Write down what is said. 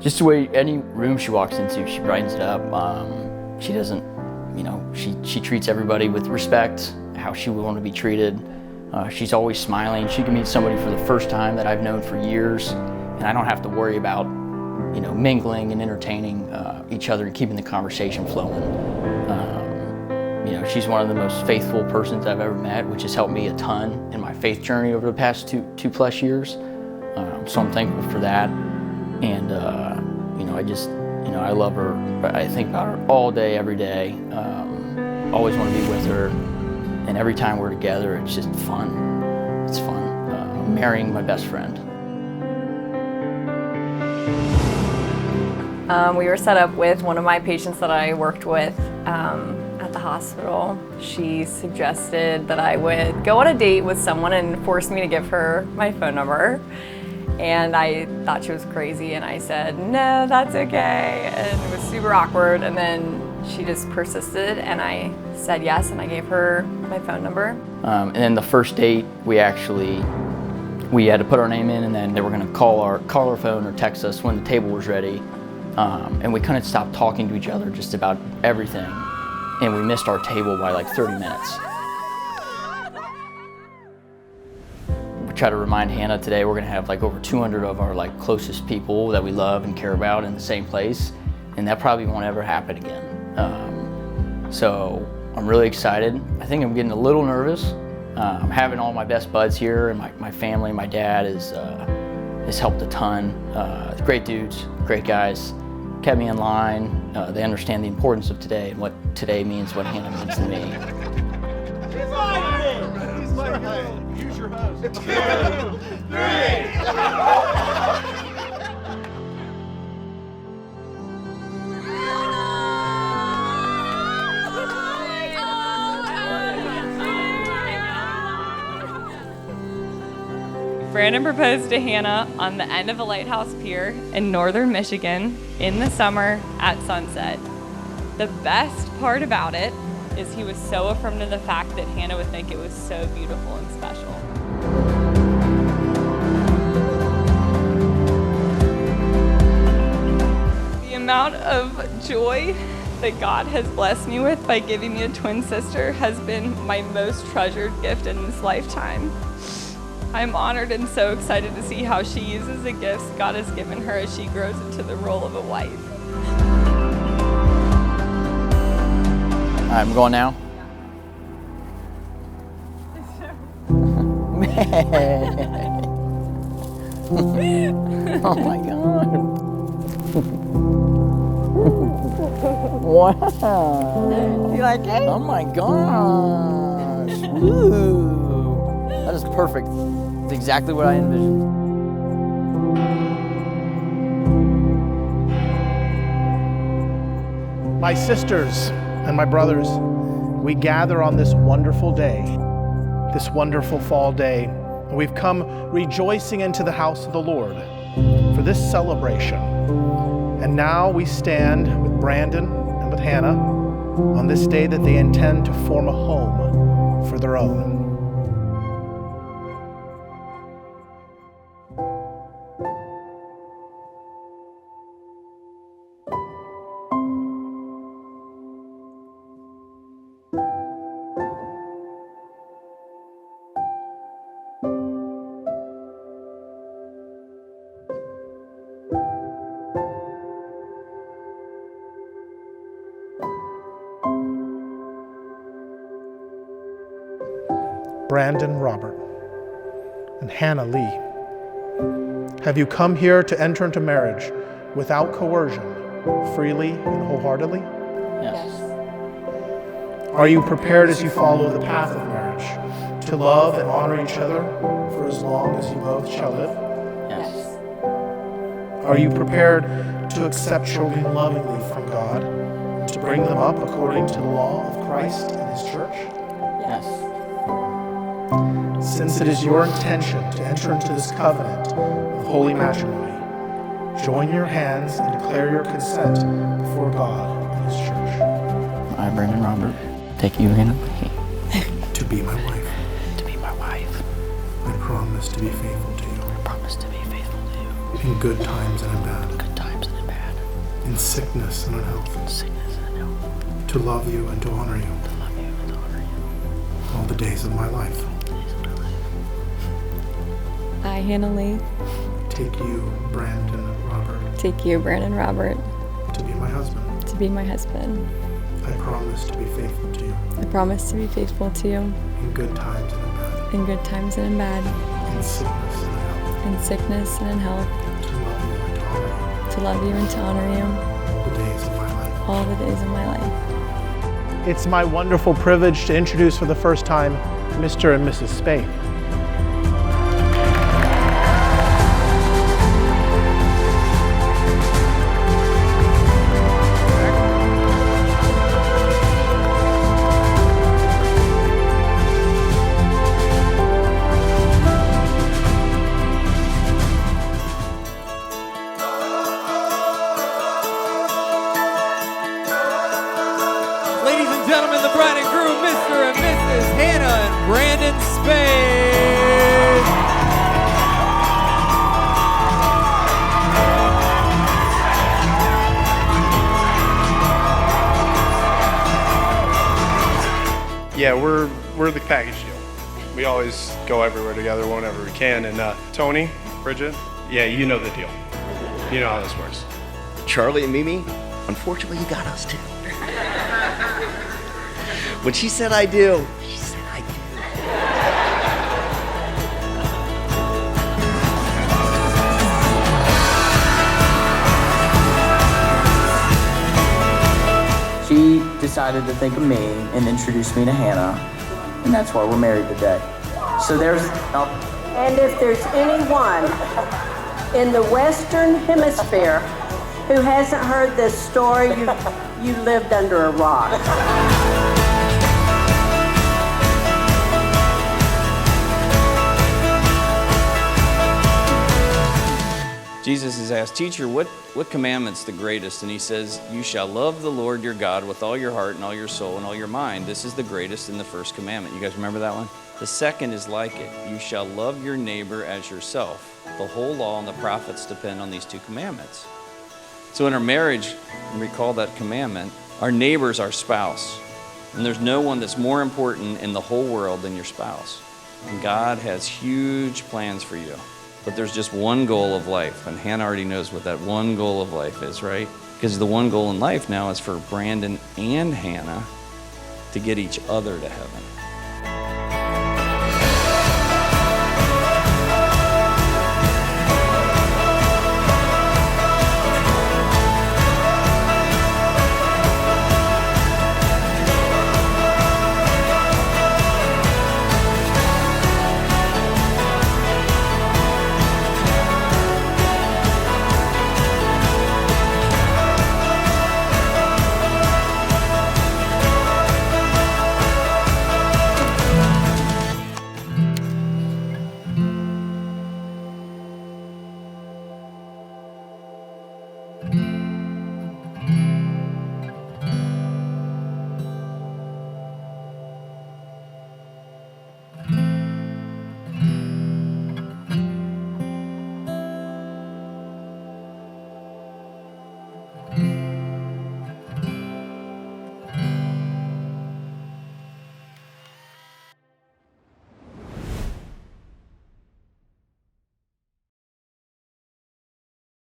Just the way any room she walks into, she brightens it up. She doesn't, she treats everybody with respect, how she would want to be treated. She's always smiling. She can meet somebody for the first time that I've known for years, and I don't have to worry about, mingling and entertaining each other and keeping the conversation flowing. She's one of the most faithful persons I've ever met, which has helped me a ton in my faith journey over the past two plus years. So I'm thankful for that. And, I love her. I think about her all day, every day. Always want to be with her. And every time we're together, it's just fun. It's fun. I'm marrying my best friend. We were set up with one of my patients that I worked with at the hospital. She suggested that I would go on a date with someone and forced me to give her my phone number. And I thought she was crazy, and I said, no, that's okay. And it was super awkward, and then she just persisted, and I said yes, and I gave her my phone number. And then the first date, we had to put our name in, and then they were gonna call our phone or text us when the table was ready. And we kind of stopped talking to each other just about everything. And we missed our table by like 30 minutes. Try to remind Hannah today we're gonna have like over 200 of our like closest people that we love and care about in the same place, and that probably won't ever happen again. So I'm really excited. I think I'm getting a little nervous. I'm having all my best buds here, and my family, my dad has helped a ton. Great dudes, great guys, kept me in line. They understand the importance of today and what today means, what Hannah means to me. Use your hose. 2, 3. Brandon proposed to Hannah on the end of a lighthouse pier in northern Michigan in the summer at sunset. The best part about it is he was so affirmed of the fact that Hannah would think it was so beautiful and special. The amount of joy that God has blessed me with by giving me a twin sister has been my most treasured gift in this lifetime. I'm honored and so excited to see how she uses the gifts God has given her as she grows into the role of a wife. I'm going now. Oh my God. Wow. You like it? Oh my gosh. Woo. That is perfect. It's exactly what I envisioned. My sisters and my brothers, we gather on this wonderful day, this wonderful fall day. We've come rejoicing into the house of the Lord for this celebration. And now we stand with Brandon and with Hannah on this day that they intend to form a home for their own. Brandon Robert and Hannah Lee, have you come here to enter into marriage without coercion, freely and wholeheartedly? Yes. Are you prepared as you follow the path of marriage to love and honor each other for as long as you both shall live? Yes. Are you prepared to accept children lovingly from God and to bring them up according to the law of Christ and His church? Yes. Since it is your intention to enter into this covenant of holy matrimony, join your hands and declare your consent before God and His church. I, Brandon Robert, take you, Hannah Lee, To be my wife, to be my wife. I promise to be faithful to you I promise to be faithful to you in good times and in bad. in good times and in in sickness and in health, sickness and health, to love you and to honor you to love you and to honor you all the days of my life. all the days of my life. I, Hannah Lee, Take you, Brandon Robert, take you, Brandon Robert, to be my husband. to be my husband. I promise to be faithful to you I promise to be faithful to you in good times and in bad, in good times and in bad, in sickness and in health, in sickness and in health, to love you and to honor you to love you and to honor you all the days of my life. all the days of my life. It's my wonderful privilege to introduce for the first time Mr. and Mrs. Spade. Ladies and gentlemen, the bride and groom, Mr. and Mrs. Hannah and Brandon Spade. Yeah, we're the package deal. We always go everywhere together whenever we can. And Tony, Bridget, yeah, you know the deal. You know how this works. Charlie and Mimi, unfortunately, you got us too. When she said I do, she said I do. She decided to think of me and introduced me to Hannah, and that's why we're married today. So there's, And if there's anyone in the Western Hemisphere who hasn't heard this story, you lived under a rock. Jesus is asked, "Teacher, what commandment's the greatest?" And he says, "You shall love the Lord your God with all your heart and all your soul and all your mind. This is the greatest and the first commandment." You guys remember that one? The second is like it. You shall love your neighbor as yourself. The whole law and the prophets depend on these two commandments. So in our marriage, recall that commandment, our neighbor's our spouse. And there's no one that's more important in the whole world than your spouse. And God has huge plans for you. But there's just one goal of life, and Hannah already knows what that one goal of life is, right? Because the one goal in life now is for Brandon and Hannah to get each other to heaven.